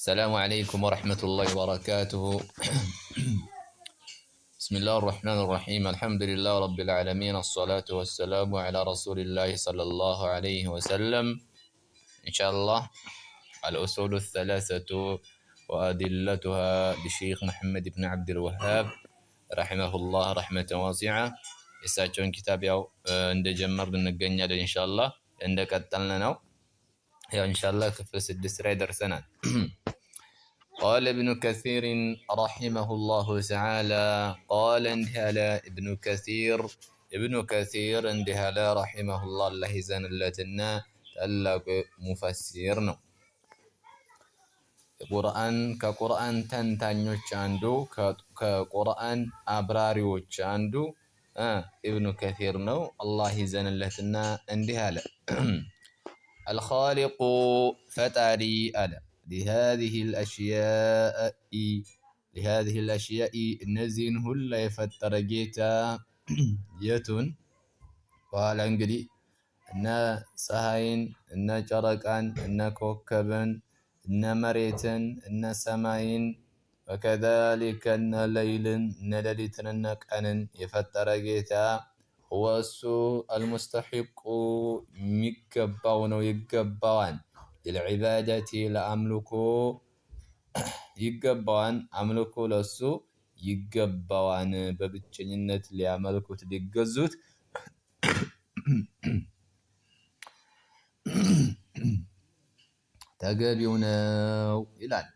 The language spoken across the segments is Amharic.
السلام عليكم ورحمة الله وبركاته. بسم الله الرحمن الرحيم. الحمد لله رب العالمين، الصلاة والسلام على رسول الله صلى الله عليه وسلم. إن شاء الله الأصول الثلاثة وأدلتها لشيخ محمد بن عبد الوهاب رحمه الله رحمة واسعة. የሳቸውን كتاب ያው እንደጀመር እንገኛለን ኢንሻአላህ እንደቀጠልን ነው። ያው ኢንሻአላህ ክፍል 6 ላይ ደርሰናል። قال ابن كثير رحمه الله تعالى قال انتهى ابن كثير انتهى رحمه الله الله يزنلتنا تلق مفسر ነው። ከቁርአን ተንታኞች አንዱ ከቁርአን አብራሪዎች አንዱ ابن كثير ነው። አላህ ይዘንለትና እንዲህ አለ الخالق فتاري ألا لهذه الأشياء እነዚህን ሁላ የፈጠረ ጌታ የቱን በኋላ እንግዲህ እነ ፀሐይን እነ ጨረቃን እነ ኮከብን እነ መሬትን እነ ሰማይን ወከዛሊከ እነ ለይልን እነ ሌሊትን እነ ቀንን የፈጠረ ጌታ هو እሱ المستحق የሚገባው ነው ይገባዋን للعبادة ለአምልኮ ይገባዋን አምልኮ ለሱ ይገባዋን በብቸኝነት ሊያመልኩት ሊገዙት ተገቢው ነው ይላል።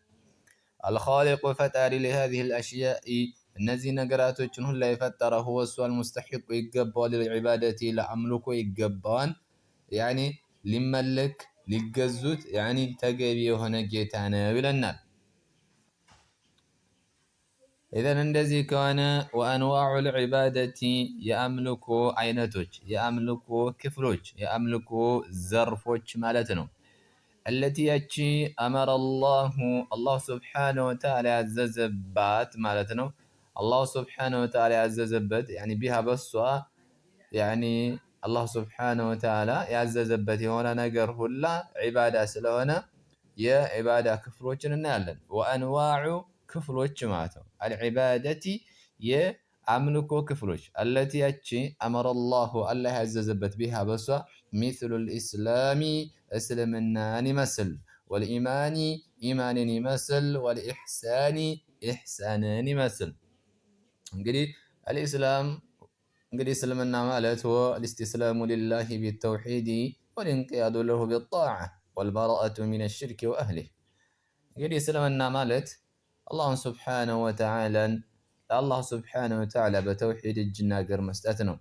الخالق ፈጣሪ لهذه الأشياء እነዚህ ነገራቶችን ሁላ የፈጠረ هو እሱ المستحق ይገባዋል للعبادة ለአምልኮ ይገባዋን يعني ሊመለክ ሊገዙት ያኒ ተገቢ የሆነ ጌታ ነው ይለናል። إذن እንደዚህ ከሆነ وأنواع العبادة የአምልኮ አይነቶች የአምልኮ ክፍሎች የአምልኮ ዘርፎች ማለት ነው። التي ያቺ أمر الله سبحانه وتعالى ያዘዘባት ማለት ነው። الله سبحانه وتعالى ያዘዘበት يعني بها በሷ يعني አላህ ስብሓነሁ ወተዓላ ያዘዘበት የሆነ ነገር ሁላ ዒባዳ ስለሆነ የዒባዳ ክፍሎችን እናያለን። ወአንዋዑ ክፍሎች ማለት ነው። አልዒባደቲ የአምልኮ ክፍሎች አለቲ ያቺ አመረላሁ አላህ ያዘዘበት ቢሃ በሷ ሚስሉ ልእስላሚ እስልምናን ይመስል ወልኢማኒ ኢማንን ይመስል ወልኢሕሳኒ ኢሕሳንን ይመስል እንግዲህ አልኢስላም እንግዲህ እስልምና ማለት هو الاستسلام لله بالتوحيد والانقياد له بالطاعة والبراءة من الشرك وأهله እንግዲህ እስልምና ማለት አላህን ስብሓነሁ ወተዓላን ለአላህ ስብሓነሁ ወተዓላ በተውሂድ እጅና እግር መስጠት ነው።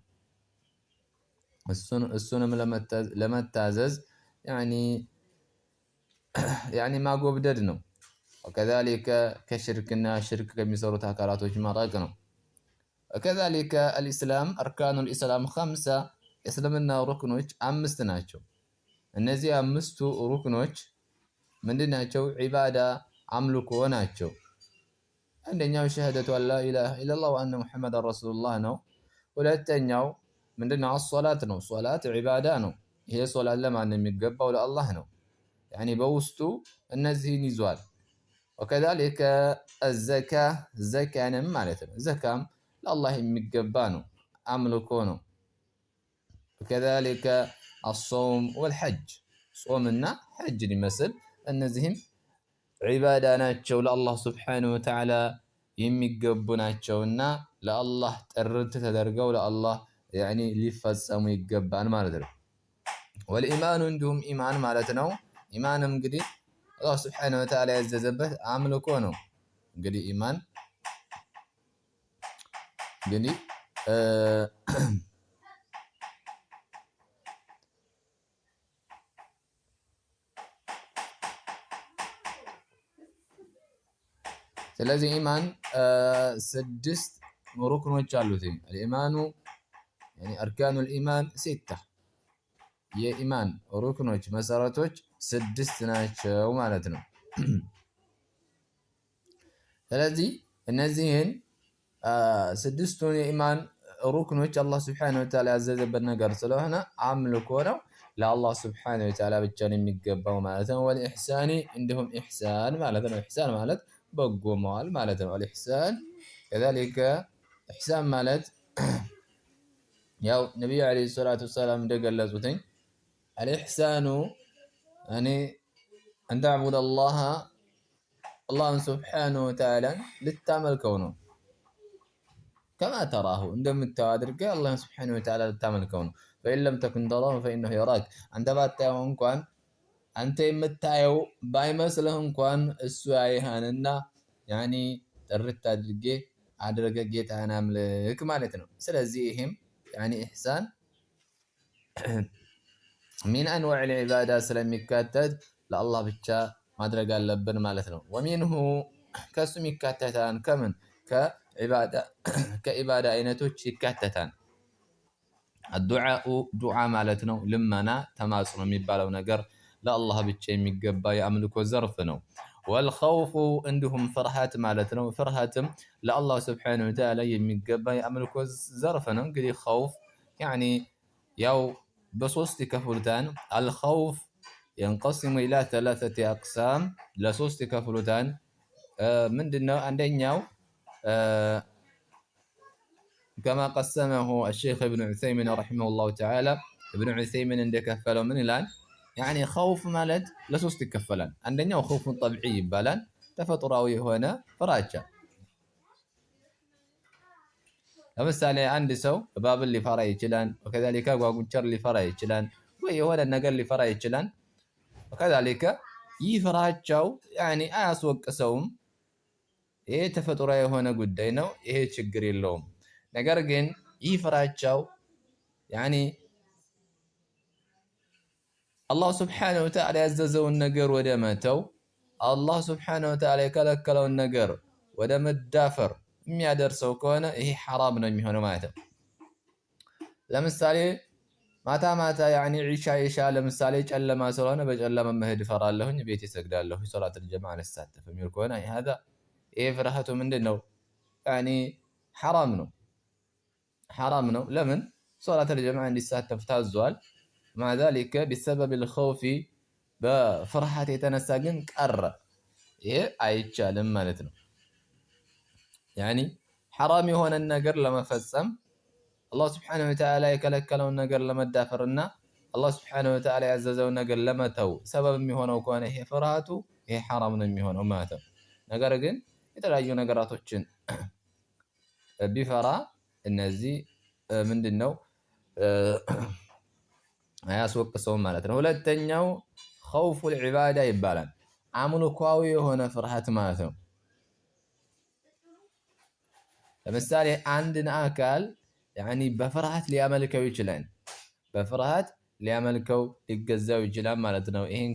እሱንም ለመታዘዝ ያኒ ማጎብደድ ነው። ወከዛሊከ ከሽርክና ሽርክ ከሚሰሩት አካላቶች ማራቅ ነው። وكذلك الإسلام أركان الإسلام 5 እስልምና ሩክኖች 5 ናቸው። እነዚህ 5ቱ ሩክኖች ምንድናቸው? ዒባዳ አምልኮ ናቸው። አንደኛው ሸሃደቱ አላ ኢላሃ ኢለላህ ወአነ ሙሐመደን ረሱሉላህ ነው። ሁለተኛው ምንድነው? ሶላት ነው። ሶላት ዒባዳ ነው። ይሄ ሶላት ለማን ነው የሚገባው? ለአላህ ነው። ያኒ በውስጡ እነዚህን ይዟል። وكذلك الزكاة ዘካንም ማለት ነው። ዘካም ለአላህ የሚገባ ነው፣ አምልኮ ነው። وكذلك الصوم والحج ጾምና ሐጅን ይመስል እነዚህም ዒባዳ ናቸው፣ ለአላህ ስብሓነሁ ወተዓላ የሚገቡ ናቸውና ለአላህ ጥርት ተደርገው ለአላህ ያኒ ሊፈጸሙ ይገባል ማለት ነው። ወልኢማኑ እንዲሁም ኢማን ማለት ነው። ኢማንም እንግዲህ አላህ ስብሓነሁ ወተዓላ ያዘዘበት አምልኮ ነው። እንግዲህ ኢማን እንግዲህ ስለዚህ ኢማን 6 ሩክኖች አሉት። الإيمان يعني أركان الإيمان 6 የኢማን ሩክኖች መሰረቶች 6 ናቸው ማለት ነው። ስለዚህ እነዚህን 6ቱን የኢማን ሩክኖች አላህ ስብሓነሁ ወተዓላ ያዘዘበት ነገር ስለሆነ አምልኮ ነው። ለአላህ ስብሓነሁ ወተዓላ ብቻ ነው የሚገባው ማለት ነው። ወልኢሕሳኒ እንዲሁም ኢሕሳን ማለት ነው። ኢሕሳን ማለት በጎ መዋል ማለት ነው። አልኢሕሳን ከዛሊከ ኢሕሳን ማለት ያው ነቢዩ ዓለይሂ ሰላቱ ወሰላም እንደገለጹትኝ አልኢሕሳኑ እኔ አንተዕቡደ አላህን ስብሓነሁ ወተዓላን ልታመልከው ነው። ከማ ተራሁ እንደምታየው አድርገህ አላህን ስብሓነሁ ወተዓላ ልታመልከው ነው። ፈኢን ለም ተኩን ተራሁ ፈኢነሁ የራክ አንተ ባታየው እንኳን አንተ የምታየው ባይመስልህ እንኳን እሱ ያይሃንና ያኒ ጥርት አድርገህ ጌታህን አምልክ ማለት ነው። ስለዚህ ይህም ያኒ ኢሕሳን ሚን አንዋዕል ዒባዳ ስለሚካተት ለአላህ ብቻ ማድረግ አለብን ማለት ነው። ወሚንሁ ከሱም ይካተታል ከምን ከዒባዳ አይነቶች ይካተታል። አዱዓኡ ዱዓ ማለት ነው። ልመና ተማጽኖ የሚባለው ነገር ለአላህ ብቻ የሚገባ የአምልኮ ዘርፍ ነው። ወልኸውፉ እንዲሁም ፍርሃት ማለት ነው። ፍርሃትም ለአላህ ስብሓነሁ ወተዓላ የሚገባ የአምልኮ ዘርፍ ነው። እንግዲህ ኸውፍ ያኒ ያው በሶስት ይከፍሉታል። አልኸውፍ የንቀሲሙ ኢላ ተላተቲ አቅሳም ለሶስት ይከፍሉታል። ምንድነው? አንደኛው ከማ ቀሰመሁ አሸይኽ እብኑ ዑሰይሚን ረሒመሁላሁ ተዓላ እብኑ ዑሰይሚን እንደከፈለው ምን ይላል? ያኒ ኸውፍ ማለት ለሶስት ይከፈላል። አንደኛው ኸውፉን ጠብዒ ይባላል፣ ተፈጥሯዊ የሆነ ፍራቻ። ለምሳሌ አንድ ሰው እባብን ሊፈራ ይችላል፣ ወከዛሊከ ጓጉንቸር ሊፈራ ይችላል፣ ወይ የሆነ ነገር ሊፈራ ይችላል። ወከዛሊከ ይህ ፍራቻው ያኒ አያስወቅሰውም። ይሄ ተፈጥሯዊ የሆነ ጉዳይ ነው። ይሄ ችግር የለውም። ነገር ግን ይህ ፍራቻው ያኒ አላህ ስብሓነሁ ወተዓላ ያዘዘውን ነገር ወደ መተው፣ አላህ ስብሓነሁ ወተዓላ የከለከለውን ነገር ወደ መዳፈር የሚያደርሰው ከሆነ ይሄ ሐራም ነው የሚሆነው ማለት ነው። ለምሳሌ ማታ ማታ ያኒ ዒሻ ለምሳሌ ጨለማ ስለሆነ በጨለማ መሄድ እፈራለሁኝ፣ ቤት እሰግዳለሁ፣ ሶላቱል ጀማዓ አልሳተፍም የሚል ከሆነ ይሄ ፍርሃቱ ምንድን ነው? ያኒ ሐራም ነው። ለምን? ሶላቱል ጀማዓ እንዲሳተፍ ታዟል። ማዕ ዛሊከ ቢሰበቢል ኸውፊ በፍርሃት የተነሳ ግን ቀረ። ይሄ አይቻልም ማለት ነው። ያኒ ሐራም የሆነን ነገር ለመፈጸም አላህ ስብሓነሁ ወተዓላ የከለከለውን ነገር ለመዳፈርና አላህ ስብሓነሁ ወተዓላ ያዘዘውን ነገር ለመተው ሰበብ የሚሆነው ከሆነ ይሄ ፍርሃቱ ይሄ ሐራም ነው የሚሆነው ማለት ነው። ነገር ግን የተለያዩ ነገራቶችን ቢፈራ እነዚህ ምንድነው አያስወቅሰውም ማለት ነው። ሁለተኛው ኸውፉል ዒባዳ ይባላል። አምልኮአዊ የሆነ ፍርሃት ማለት ነው። ለምሳሌ አንድን አካል ያኒ በፍርሃት ሊያመልከው ይችላል። በፍርሃት ሊያመልከው ሊገዛው ይችላል ማለት ነው። ይሄን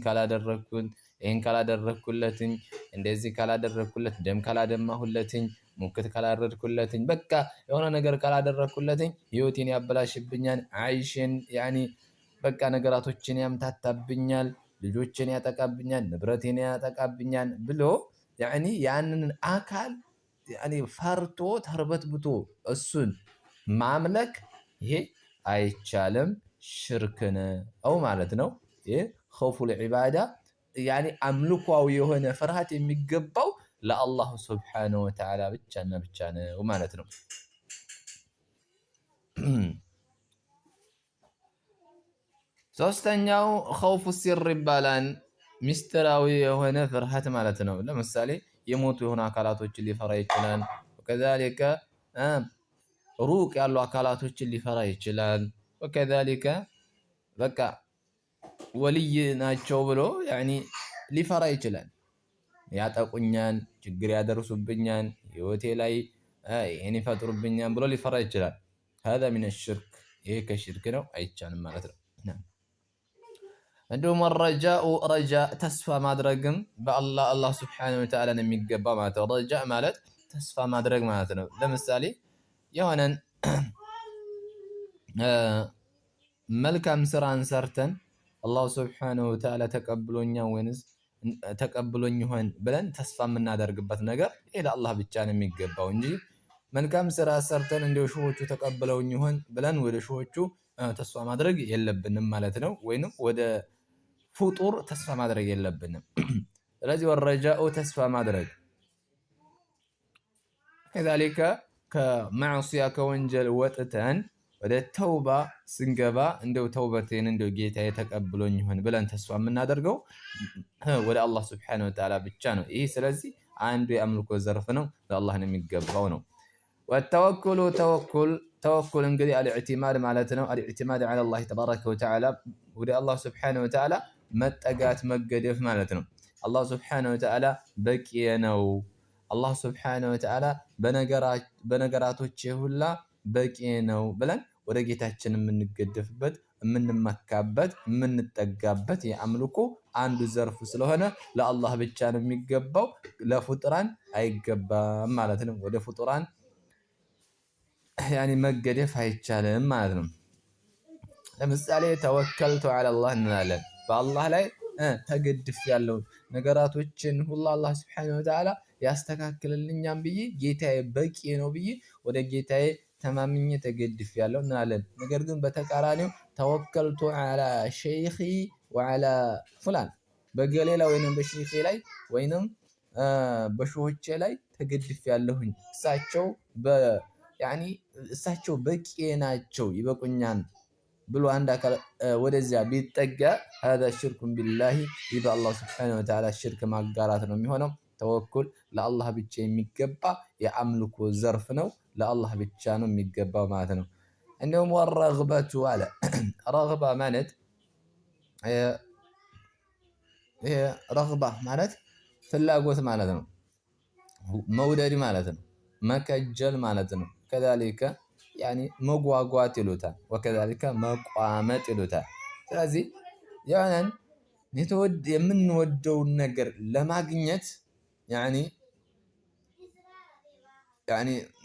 ካላደረኩለትኝ፣ እንደዚህ ካላደረኩለት፣ ደም ካላደማሁለትኝ፣ ሙክት ካላረድኩለትኝ፣ በቃ የሆነ ነገር ካላደረኩለትኝ ህይወቴን ያበላሽብኛል፣ አይሽን ያኒ በቃ ነገራቶችን ያምታታብኛል፣ ልጆችን ያጠቃብኛል፣ ንብረቴን ያጠቃብኛል ብሎ ያኒ ያንን አካል ያኒ ፈርቶ ተርበትብቶ እሱን ማምለክ ይሄ አይቻልም፣ ሽርክ ነው ማለት ነው። ይሄ ኸውፉል ዒባዳ ያኒ አምልኮአዊ የሆነ ፍርሃት የሚገባው ለአላህ ሱብሓነሁ ወተዓላ ብቻና ብቻ ነው ማለት ነው። ሶስተኛው ኸውፉ ሲር ይባላል። ሚስጥራዊ የሆነ ፍርሃት ማለት ነው። ለምሳሌ የሞቱ የሆኑ አካላቶችን ሊፈራ ይችላል። ወከዛሊከ ሩቅ ያሉ አካላቶችን ሊፈራ ይችላል። ወከዛሊከ በቃ ወልይ ናቸው ብሎ ያኒ ሊፈራ ይችላል። ያጠቁኛል፣ ችግር ያደርሱብኛል፣ ህይወቴ ላይ ይሄን ይፈጥሩብኛል ብሎ ሊፈራ ይችላል። هذا من الشرك ይሄ ከሽርክ ነው፣ አይቻልም ማለት ነው። እንዲሁም ረጃኡ ረጃ ተስፋ ማድረግም በአላህ ስብሓነሁ ወተዓላ ነው የሚገባ ማለት ነው። ረጃ ማለት ተስፋ ማድረግ ማለት ነው። ለምሳሌ የሆነን መልካም ስራን ሰርተን አላህ ስብሓነሁ ወተዓላ ተቀብሎኛል ወይንስ ተቀብሎኝ ይሆን ብለን ተስፋ የምናደርግበት ነገር ይሄ ለአላህ ብቻ ነው የሚገባው እንጂ መልካም ስራ ሰርተን እንደው ሺዎቹ ተቀብለውኝ ይሆን ብለን ወደ ሺዎቹ ተስፋ ማድረግ የለብንም ማለት ነው። ወይንም ወደ ፍጡር ተስፋ ማድረግ የለብንም። ስለዚህ ወረጃኡ ተስፋ ማድረግ ከዛሊከ ከማዕሲያ ከወንጀል ወጥተን ወደ ተውባ ስንገባ እንደው ተውበቴን እንደው ጌታዬ ተቀብሎኝ ይሆን ብለን ተስፋ የምናደርገው ወደ አላህ ሱብሓነሁ ወተዓላ ብቻ ነው። ይህ ስለዚህ አንዱ የአምልኮ ዘርፍ ነው፣ ለአላህ ነው የሚገባው ነው። ወተወኩሉ ተወኩል እንግዲህ አልኢዕቲማድ ማለት ነው። አልኢዕቲማድ ዐላ አላህ ተባረከ ወተዓላ ወደ አላህ ሱብሓነሁ ወተዓላ መጠጋት መገደፍ ማለት ነው። አላህ ሱብሓነሁ ወተዓላ በቂ ነው። አላህ ሱብሓነሁ ወተዓላ በነገራቶቼ ሁላ በቂ ነው ብለን ወደ ጌታችን የምንገደፍበት የምንመካበት የምንጠጋበት የአምልኮ አንዱ ዘርፍ ስለሆነ ለአላህ ብቻ ነው የሚገባው፣ ለፍጡራን አይገባም ማለት ነው። ወደ ፍጡራን ያኒ መገደፍ አይቻልም ማለት ነው። ለምሳሌ ተወከልቱ ዐለላህ እንላለን፣ በአላህ ላይ ተገድፍ ያለው ነገራቶችን ሁላ አላህ ሱብሓነሁ ወተዓላ ያስተካክልልኛም ብዬ ጌታዬ በቂ ነው ብዬ ወደ ጌታዬ ተማምኜ ተገድፍ ያለው እንላለን። ነገር ግን በተቃራኒው ተወከልቱ ዐላ ሸይኺ ወዐላ ፉላን በገሌ ላይ ወይንም በሸይኺ ላይ ወይንም በሾሆቼ ላይ ተገድፍ ያለሁኝ እሳቸው በቂ ናቸው ይበቁኛል ብሎ አንድ አካል ወደዚያ ቢጠጋ ሀዛ ሽርኩን ቢላሂ ይህ በአላህ ሱብሓነሁ ወተዓላ ሽርክ ማጋራት ነው የሚሆነው። ተወኩል ለአላህ ብቻ የሚገባ የአምልኮ ዘርፍ ነው። ለአላህ ብቻ ነው የሚገባው ማለት ነው። እንዲሁም ወረግበቱ አለ ረግባ ማለት ረግባ ማለት ፍላጎት ማለት ነው። መውደድ ማለት ነው። መከጀል ማለት ነው። ከዛሊከ ያኒ መጓጓት ይሉታል። ወከዛሊከ መቋመጥ ይሉታል። ስለዚህ ያንን የምንወደውን ነገር ለማግኘት ያኒ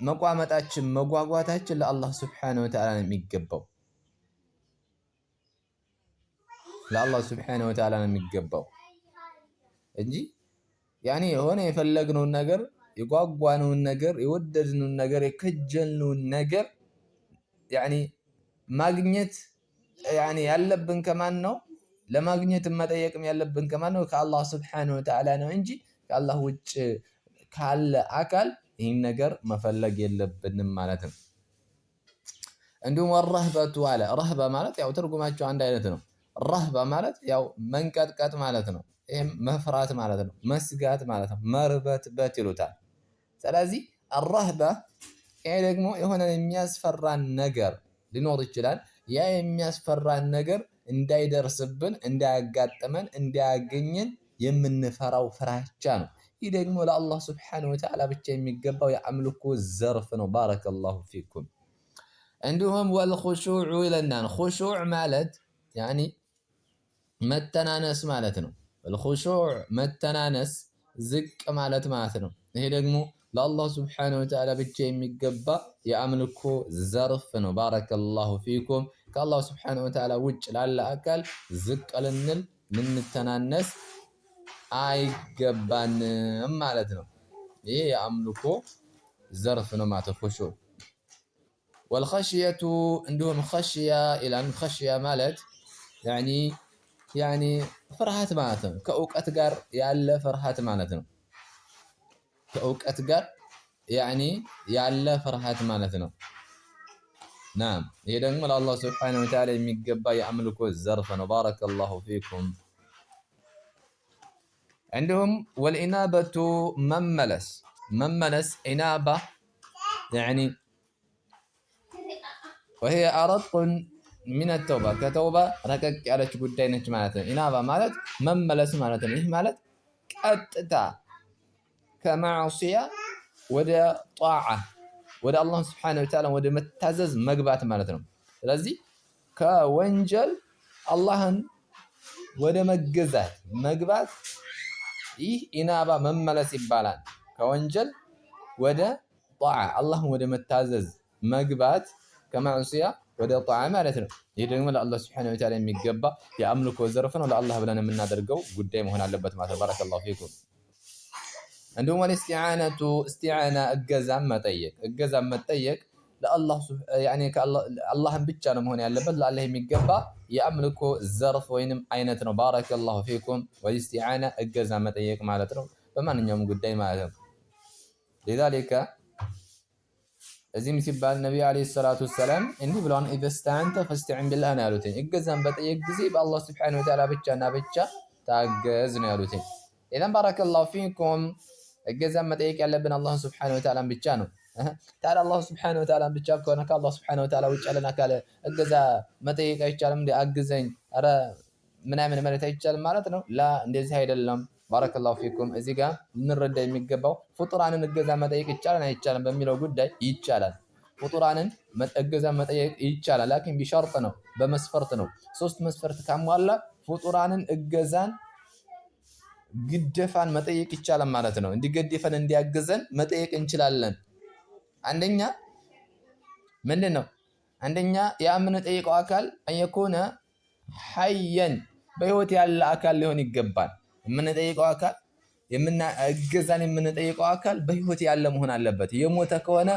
መቋመጣችን መጓጓታችን ለአላህ ሱብሓነሁ ወተዓላ ነው የሚገባው። ለአላህ ሱብሓነሁ ወተዓላ ነው የሚገባው እንጂ ያኒ የሆነ የፈለግነውን ነገር የጓጓነውን ነገር የወደድነውን ነገር የከጀልነውን ነገር ያኒ ማግኘት ያኒ ያለብን ከማን ነው? ለማግኘት መጠየቅም ያለብን ከማን ነው? ከአላህ ሱብሓነሁ ወተዓላ ነው እንጂ ከአላህ ውጭ ካለ አካል ይህን ነገር መፈለግ የለብንም ማለት ነው። እንዲሁም ወረህበቱ አለ ረህባ ማለት ያው ትርጉማቸው አንድ አይነት ነው። ረህባ ማለት ያው መንቀጥቀጥ ማለት ነው። ይሄም መፍራት ማለት ነው። መስጋት ማለት ነው። መርበትበት ይሉታል። ስለዚህ አረህባ ይሄ ደግሞ የሆነ የሚያስፈራን ነገር ሊኖር ይችላል። ያ የሚያስፈራን ነገር እንዳይደርስብን፣ እንዳያጋጥመን፣ እንዳያገኘን የምንፈራው ፍራቻ ነው። ይህ ደግሞ ለአላህ ሱብሓነሁ ወተዓላ ብቻ የሚገባው የአምልኮ ዘርፍ ነው። ባረከላሁ ፊኩም። እንዲሁም ወልኹሹዑ ይለናል። ኹሹዕ ማለት ያኒ መተናነስ ማለት ነው። ወልኹሹዕ መተናነስ ዝቅ ማለት ማለት ነው። ይሄ ደግሞ ለአላህ ሱብሓነሁ ወተዓላ ብቻ የሚገባ የአምልኮ ዘርፍ ነው። ባረከላሁ ፊኩም። ከአላህ ሱብሓነሁ ወተዓላ ውጭ ላለ አካል ዝቅ ልንል ልንተናነስ አይገባንም ማለት ነው። ይሄ የአምልኮ ዘርፍ ነው ማለት ኹሹዕ። ወልኸሽየቱ እንዲሁም ኸሽያ ይላል። ኸሽያ ማለት ያኒ ፍርሃት ማለት ነው። ከእውቀት ጋር ያለ ፍርሃት ማለት ነው። ከእውቀት ጋር ያኒ ያለ ፍርሃት ማለት ነው። ናም ይሄ ደግሞ ለአላህ ሱብሓነሁ ወተዓላ የሚገባ የአምልኮ ዘርፍ ነው። ባረከላሁ ፊኩም። እንዲሁም ወልኢናበቱ መመለስ ኢናባ ያኒ ወሂየ አረቁን ሚነ ተውባ ከተውባ ረቀቅ ያለች ጉዳይ ነች ማለት ነው። ኢናባ ማለት መመለስ ማለት ነው። ይህ ማለት ቀጥታ ከማዕሲያ ወደ ጧዓ ወደ አላህ ሱብሓነሁ ወተዓላ ወደ መታዘዝ መግባት ማለት ነው። ስለዚህ ከወንጀል አላህን ወደ መገዛት መግባት ይህ ኢናባ መመለስ ይባላል። ከወንጀል ወደ ጧዓ አላህን ወደ መታዘዝ መግባት ከማዕሲያ ወደ ጧዓ ማለት ነው። ይህ ደግሞ ለአላህ ሱብሓነሁ ወተዓላ የሚገባ የአምልኮ ዘርፍ ነው። ለአላህ ብለን የምናደርገው ጉዳይ መሆን አለበት ማለት ነው። ባረከላሁ ፊኩም። እንዲሁም ወልኢስቲዓነቱ እስቲዓና እገዛም መጠየቅ አላህን ብቻ ነው መሆን ያለበት ለአላህ የሚገባ የአምልኮ ዘርፍ ወይንም አይነት ነው። ባረከላሁ ፊኩም። ወልኢስቲዓና እገዛ መጠየቅ ማለት ነው በማንኛውም ጉዳይ ማለት ነው። ሊዛሊከ እዚህም ሲባል ነቢዩ ዓለይሂ ሰላቱ ወሰላም እንዲህ ብለዋል፣ ኢዘ ስተዐንተ ፈስተዒን ቢላህ ነው ያሉትኝ። እገዛን በጠየቅ ጊዜ በአላህ ሱብሓነሁ ወተዓላ ብቻና ብቻ ታገዝ ነው ያሉትኝ። ኢዘን ባረከላሁ ፊኩም እገዛን መጠየቅ ያለብን አላህን ሱብሓነሁ ወተዓላን ብቻ ነው። ታዲያ አላህ ሱብሓነሁ ወተዓላን ብቻ ከሆነ ከአላህ ሱብሓነሁ ወተዓላ ውጭ ያለን አካል እገዛ መጠየቅ አይቻልም? እንደ አግዘኝ ኧረ ምናምን ማለት አይቻልም ማለት ነው? ላ እንደዚህ አይደለም። ባረከላሁ ፊኩም። እዚህ ጋር ልንረዳ የሚገባው ፍጡራንን እገዛ መጠየቅ ይቻላል አይቻልም በሚለው ጉዳይ ይቻላል። ፍጡራንን እገዛ መጠየቅ ይቻላል፣ ላኪን ቢሸርጥ ነው፣ በመስፈርት ነው። ሶስት መስፈርት ካሟላ ፍጡራንን እገዛን ግደፋን መጠየቅ ይቻላል ማለት ነው። እንዲገድፈን እንዲያግዘን መጠየቅ እንችላለን። አንደኛ ምንድን ነው? አንደኛ የምንጠይቀው አካል አንየኩነ ሐየን በህይወት ያለ አካል ሊሆን ይገባል። የምንጠይቀው አካል እገዛን የምንጠይቀው አካል በህይወት ያለ መሆን አለበት። የሞተ ከሆነ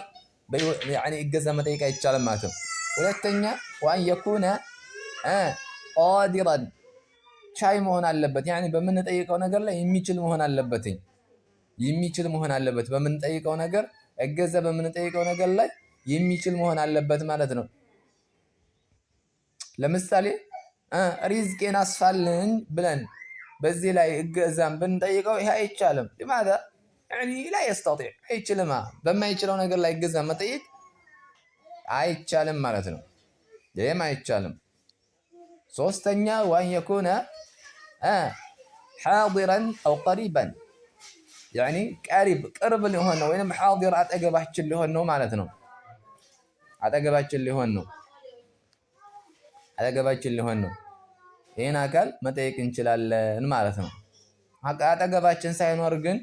እገዛ መጠየቅ አይቻልም ማለት ነው። ሁለተኛ ወአንየኩነ ቃዲረን ቻይ መሆን አለበት። በምንጠይቀው ነገር ላይ የሚችል መሆን አለበት። የሚችል መሆን አለበት። በምንጠይቀው ነገር እገዛ በምንጠይቀው ነገር ላይ የሚችል መሆን አለበት ማለት ነው። ለምሳሌ ሪዝቄን አስፋልኝ ብለን በዚህ ላይ እገዛን ብንጠይቀው ይሄ አይቻልም። لماذا لا يستطيع አይችልም። በማይችለው ነገር ላይ እገዛን መጠየቅ አይቻልም ማለት ነው። ይሄም አይቻልም። ሶስተኛ وأن يكون حاضرا أو قريبا ቅርብ ሊሆን ነው ወይንም حاضر አጠገባችን ሊሆን ነው ማለት ነው። አጠገባችን ሊሆን ነው። ይህን አካል መጠየቅ እንችላለን ማለት ነው። አጠገባችን ሳይኖር ግን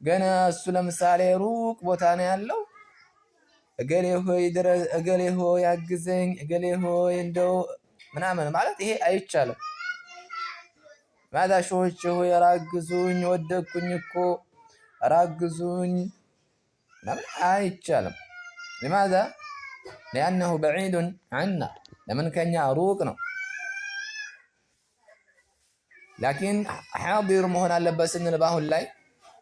ገና እሱ ለምሳሌ ሩቅ ቦታ ነው ያለው፣ እገሌ ሆይ አግዘኝ፣ እገሌ ሆይ እንደው ምናምን ማለት ይሄ አይቻልም። ማዳ ሾዎች ሆይ ራግዙኝ፣ ወደኩኝ እኮ ራግዙኝ ምናምን አይቻልም። لماذا لأنه بعيد عنا ለምን ከኛ ሩቅ ነው። ላኪን ሐዲር መሆን አለበት ስንል በአሁን ላይ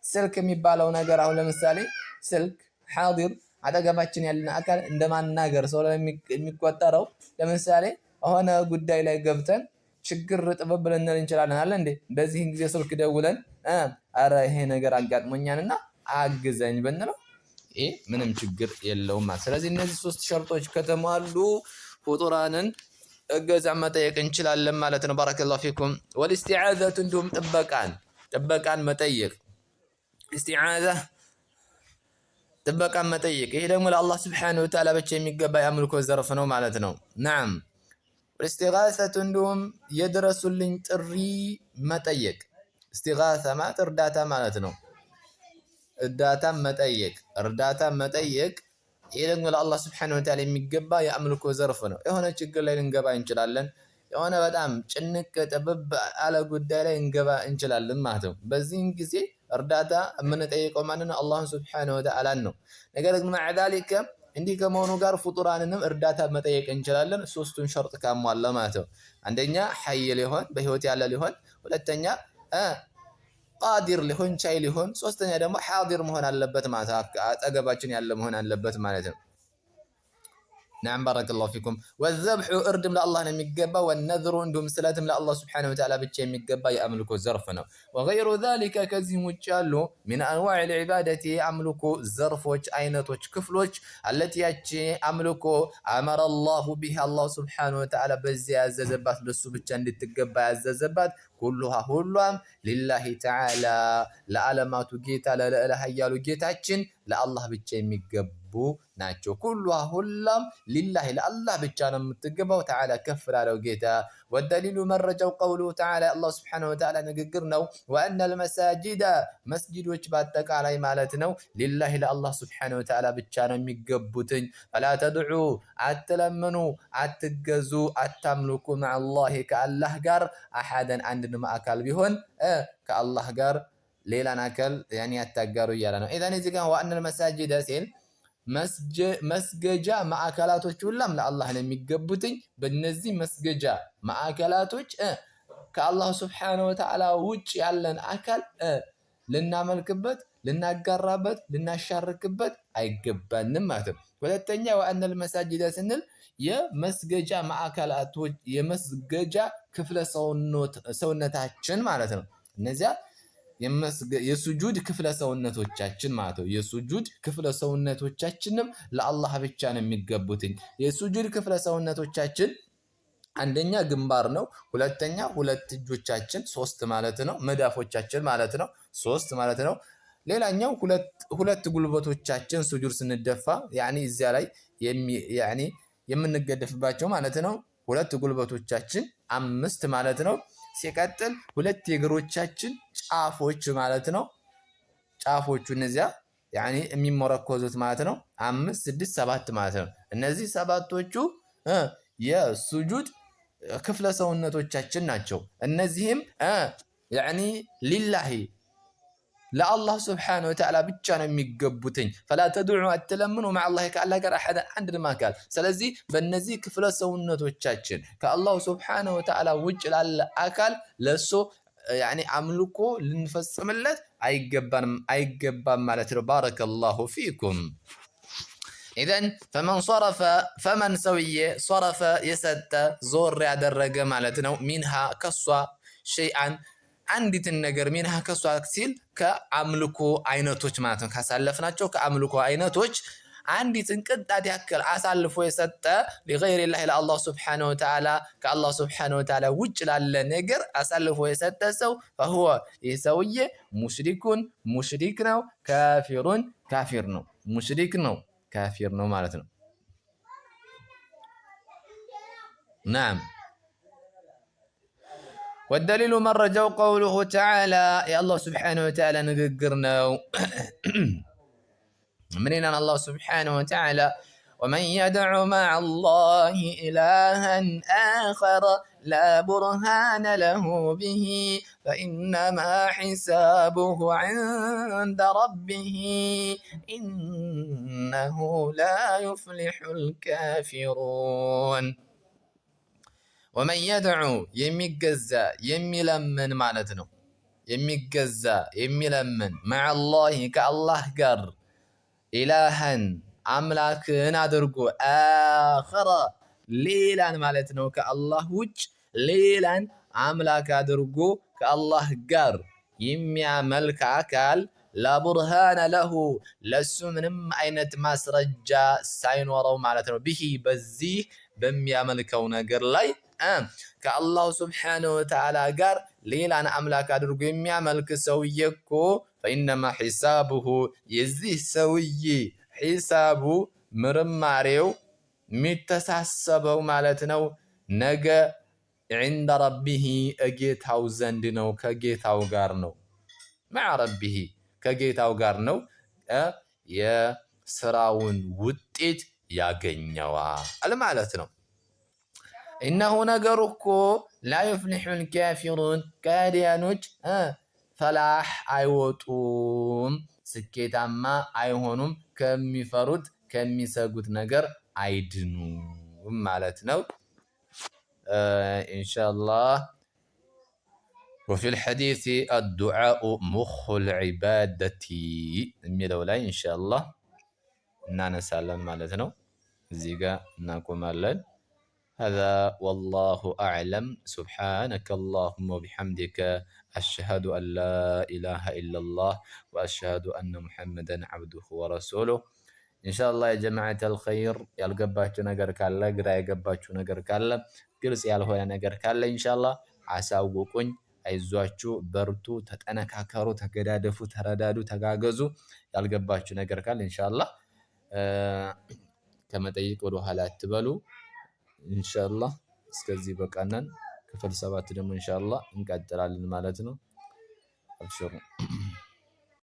ስልክ የሚባለው ነገር አሁን ለምሳሌ ስልክ ሐዲር አጠገባችን ያለን አካል እንደማናገር ሰው የሚቆጠረው። ለምሳሌ የሆነ ጉዳይ ላይ ገብተን ችግር ጥበብ ልንል እንችላለን አለ እንዴ። በዚህን ጊዜ ስልክ ደውለን አረ ይሄ ነገር አጋጥሞኛልና አግዘኝ ብንለው ይሄ ምንም ችግር የለውም። ስለዚህ እነዚህ ሶስት ሸርጦች ከተሟሉ ፍጡራንን እገዛ መጠየቅ እንችላለን ማለት ነው። ባረከላሁ ፊኩም። ወልኢስቲዓዘቱ እንዲሁም ጥበቃን መጠየቅ። ኢስቲዓዛ ጥበቃን መጠየቅ፣ ይሄ ደግሞ ለአላህ ስብሓነሁ ወተዓላ ብቻ የሚገባ የአምልኮ ዘርፍ ነው ማለት ነው። ናም ወልኢስቲጋሰቱ እንዲሁም የድረሱልኝ ጥሪ መጠየቅ። ኢስቲጋሳ ማለት እርዳታ ማለት ነው። እርዳታን መጠየቅ ይሄ ደግሞ ለአላህ ስብሓነሁ ወተዓላ የሚገባ የአምልኮ ዘርፍ ነው። የሆነ ችግር ላይ ልንገባ እንችላለን። የሆነ በጣም ጭንቅ ጥብብ አለ ጉዳይ ላይ እንገባ እንችላለን ማለት ነው። በዚህን ጊዜ እርዳታ የምንጠይቀው ማንን ነው? አላህን ስብሓነሁ ወተዓላን ነው። ነገር ግን ማዕ ዛሊከ እንዲህ ከመሆኑ ጋር ፍጡራንንም እርዳታ መጠየቅ እንችላለን፣ ሶስቱን ሸርጥ ካሟላ ማለት ነው። አንደኛ ሐይ ሊሆን በህይወት ያለ ሊሆን፣ ሁለተኛ ቃዲር ሊሆን ቻይ ሊሆን፣ ሶስተኛ ደግሞ ሐዲር መሆን አለበት ማለት አጠገባችን ያለ መሆን አለበት ማለት ነው። نعم بارك الله فيكم. والذبح اردم لله نميقبا، والنذر اندم سلاتم لله سبحانه وتعالى بتشي ميقبا يأملكو زرفنا وغير ذلك كزي مجالو من أنواع العبادة أملكو زرفوش أينتوش كفلوش التي يتشي أملكو أمر الله بها الله سبحانه وتعالى بزي عززبات لسو بتشان لتقبا عززبات كلها هلوام لله تعالى لعلمات جيتا لإله يالو جيتاتشن لله بتشي ميقبو ናቸው። ኩሉሃ ሁላም ሊላሂ ለአላህ ብቻ ነው የምትገባው። ተዓላ ከፍ ላለው ጌታ። ወደሊሉ መረጃው ቀውሉ ተዓላ አላህ ሱብሓነሁ ወተዓላ ንግግር ነው። ወአነል መሳጂደ መስጂዶች በአጠቃላይ ማለት ነው ሊላሂ ለአላህ ሱብሓነሁ ወተዓላ ብቻ ነው የሚገቡትኝ። ፈላ ተድዑ አትለምኑ፣ አትገዙ፣ አታምልኩ መዐላሂ ከአላህ ጋር አሐደን አንድንም አካል ቢሆን ከአላህ ጋር ሌላን አካል ያታጋሩ እያለ ነው። ኢዘን እዚህ ጋር ወአነል መሳጂደ ሲል መስገጃ ማዕከላቶች ሁላም ለአላህ ነው የሚገቡትኝ። በእነዚህ መስገጃ ማዕከላቶች ከአላህ ስብሓነሁ ወተዓላ ውጭ ያለን አካል ልናመልክበት፣ ልናጋራበት፣ ልናሻርክበት አይገባንም ማለት ነው። ሁለተኛ ወአነል መሳጅደ ስንል የመስገጃ ማዕከላቶች የመስገጃ ክፍለ ሰውነታችን ማለት ነው። እነዚያ የሱጁድ ክፍለ ሰውነቶቻችን ማለት ነው። የሱጁድ ክፍለ ሰውነቶቻችንም ለአላህ ብቻ ነው የሚገቡትኝ። የሱጁድ ክፍለ ሰውነቶቻችን አንደኛ ግንባር ነው። ሁለተኛ ሁለት እጆቻችን ሶስት ማለት ነው። መዳፎቻችን ማለት ነው ሶስት ማለት ነው። ሌላኛው ሁለት ጉልበቶቻችን ሱጁድ ስንደፋ ያኒ እዚያ ላይ ያኒ የምንገደፍባቸው ማለት ነው። ሁለት ጉልበቶቻችን አምስት ማለት ነው። ሲቀጥል ሁለት የእግሮቻችን ጫፎች ማለት ነው። ጫፎቹ እነዚያ ያኒ የሚመረኮዙት ማለት ነው። 5 6 7 ማለት ነው። እነዚህ ሰባቶቹ የሱጁድ ክፍለ ሰውነቶቻችን ናቸው። እነዚህም ያኒ ሊላሂ ለአላህ ስብሓነሁ ወተዓላ ብቻ ነው የሚገቡትኝ። ፈላ ተድዑ አትለምኑ መዐላሂ ከአላህ ጋር አንድን አካል። ስለዚህ በእነዚህ ክፍለ ሰውነቶቻችን ከአላሁ ስብሓነሁ ወተዓላ ውጭ ላለ አካል ለእሱ ያኒ አምልኮ ልንፈጽምለት አይገባም ማለት ነው። ባረከላሁ ፊኩም። ኢዘን ፈመን ሰውዬ ሶረፈ የሰጠ ዞር ያደረገ ማለት ነው። ሚንሃ ከሷ ሸይአን አንዲትን ነገር ሚንሃ ከሷ ሲል ከአምልኮ አይነቶች ማለት ነው። ካሳለፍናቸው ከአምልኮ አይነቶች አንዲትን ቅጣት ያክል አሳልፎ የሰጠ ሊገይሪላህ ለአላህ ሱብሓነሁ ወተዓላ ከአላህ ሱብሓነሁ ወተዓላ ውጭ ላለ ነገር አሳልፎ የሰጠ ሰው ፈሁወ ይህ ሰውዬ ሙሽሪክ ነው፣ ካፊሩን ካፊር ነው። ሙሽሪክ ነው ካፊር ነው ማለት ነው። ናም والدليل مرجو قوله تعالى يا الله سبحانه وتعالى نذكرنا منين الله سبحانه وتعالى ومن يدع مع الله إلها آخر لا برهان له به فإنما حسابه عند ربه إنه لا يفلح الكافرون ወመን የድዑ የሚገዛ የሚለምን ማለት ነው። የሚገዛ የሚለምን መዐላሂ ከአላህ ጋር ኢላሃን አምላክን አድርጎ አኸረ ሌላን ማለት ነው። ከአላህ ውጭ ሌላን አምላክ አድርጎ ከአላህ ጋር የሚያመልክ አካል ላቡርሃነ ለሁ ለሱ ምንም አይነት ማስረጃ ሳይኖረው ማለት ነው። ብሂ በዚህ በሚያመልከው ነገር ላይ ከአላሁ ስብሓነሁ ወተዓላ ጋር ሌላን አምላክ አድርጎ የሚያመልክ ሰውዬ እኮ ፈኢነማ ሒሳቡሁ የዚህ ሰውዬ ሒሳቡ ምርማሬው የሚተሳሰበው ማለት ነው ነገ ዒንደ ረቢሂ እጌታው ዘንድ ነው። ከጌታው ጋር ነው። መዓ ረቢሂ ከጌታው ጋር ነው። የስራውን ውጤት ያገኘዋል ማለት ነው። ኢነሁ ነገሩ እኮ ላ ዩፍሊሑል ካፊሩን ከሃዲያኖች ፈላህ አይወጡም፣ ስኬታማ አይሆኑም፣ ከሚፈሩት ከሚሰጉት ነገር አይድኑም ማለት ነው። ኢንሻአላህ ወፊል ሐዲስ አዱዓኡ ሙኹል ዒባደቲ የሚለው ላይ ኢንሻአላህ እናነሳለን ማለት ነው። እዚህ ጋር እናቆማለን። هذا والله أعلم سبحانك اللهم وبحمدك أشهد أن لا إله إلا الله وأشهد أن محمدا عبده ورسوله إن شاء الله يا جماعة الخير يالقباتو نقر كالا قرا يقباتو نقر كالا قرس يالهو نقر كالا إن شاء الله عساوكوين አይዟችሁ በርቱ፣ ተጠነካከሩ፣ ተገዳደፉ፣ ተረዳዱ፣ ተጋገዙ። ያልገባችሁ ነገር ካለ ኢንሻአላህ ከመጠይቅ ወደ ኋላ አትበሉ። ኢንሻአላህ እስከዚህ በቃናን። ክፍል 7 ደግሞ ኢንሻአላህ እንቀጥላለን ማለት ነው። አብሽሩ።